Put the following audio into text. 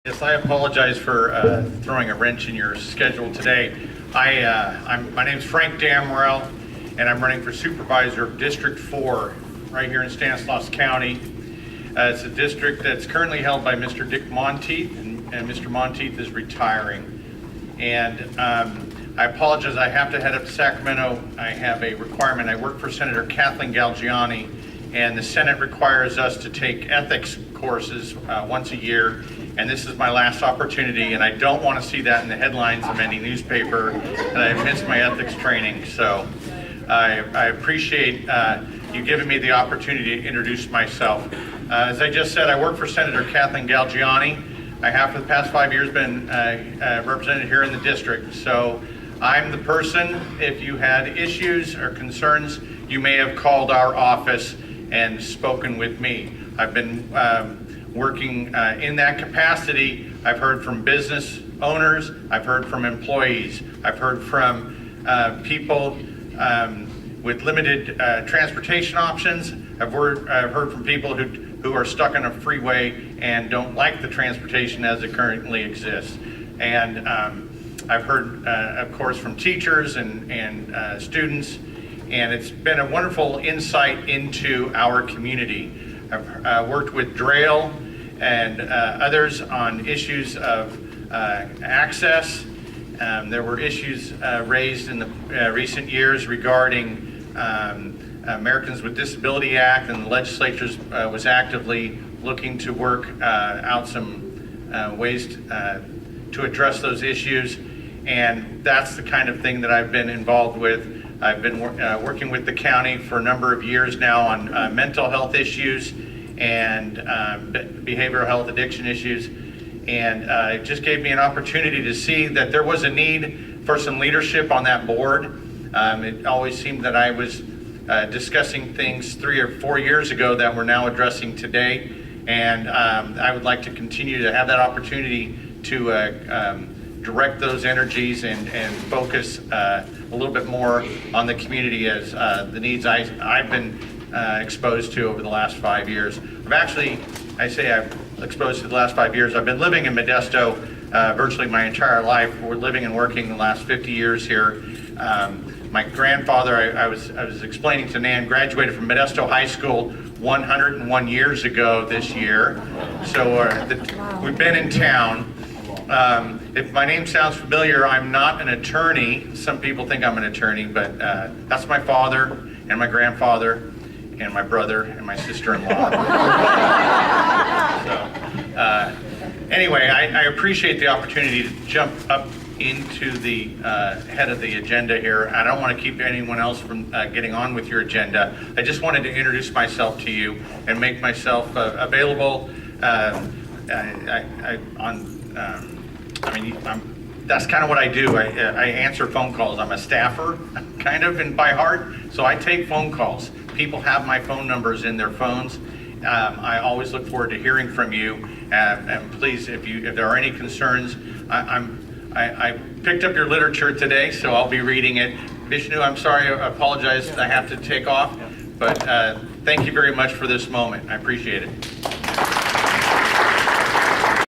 Yes, I apologize for throwing a wrench in your schedule today. My name is Frank Damrell, and I'm running for supervisor of District 4 right here in Stanislaus County. It's a district that's currently held by Mr. Dick Monteith, and Mr. Monteith is retiring. And I apologize, I have to head up to Sacramento. I have a requirement. I work for Senator Kathleen Galgiani, and the Senate requires us to take ethics courses once a year. And this is my last opportunity, and I don't want to see that in the headlines of any newspaper that I missed my ethics training. So I appreciate you giving me the opportunity to introduce myself. As I just said, I work for Senator Kathleen Galgiani. I have for the past 5 years been represented here in the district. So I'm the person, if you had issues or concerns, you may have called our office and spoken with me. I've been working in that capacity. I've heard from business owners, I've heard from employees, I've heard from people with limited transportation options. I've heard from people who are stuck on a freeway and don't like the transportation as it currently exists. And I've heard, of course, from teachers and students, and it's been a wonderful insight into our community. I've worked with Drail and others on issues of access. There were issues raised in the recent years regarding Americans with Disability Act, and the legislature was actively looking to work out some ways to address those issues. And that's the kind of thing that I've been involved with. I've been working with the county for a number of years now on mental health issues and behavioral health addiction issues. And it just gave me an opportunity to see that there was a need for some leadership on that board. It always seemed that I was discussing things 3 or 4 years ago that we're now addressing today. And I would like to continue to have that opportunity to direct those energies and focus a little bit more on the community as the needs I've been exposed to over the last 5 years. I've exposed to the last 5 years. I've been living in Modesto virtually my entire life. We're living and working the last 50 years here. My grandfather, I was explaining to Nan, graduated from Modesto High School 101 years ago this year. So we've been in town. If my name sounds familiar, I'm not an attorney. Some people think I'm an attorney, but that's my father and my grandfather and my brother and my sister-in-law. Anyway, I appreciate the opportunity to jump up into the head of the agenda here. I don't want to keep anyone else from getting on with your agenda. I just wanted to introduce myself to you and make myself available that's kind of what I do. I answer phone calls. I'm a staffer, kind of, and by heart, so I take phone calls. People have my phone numbers in their phones. I always look forward to hearing from you. And please, if there are any concerns, I picked up your literature today, so I'll be reading it. Vishnu, I'm sorry, I apologize. I have to take off, but thank you very much for this moment. I appreciate it.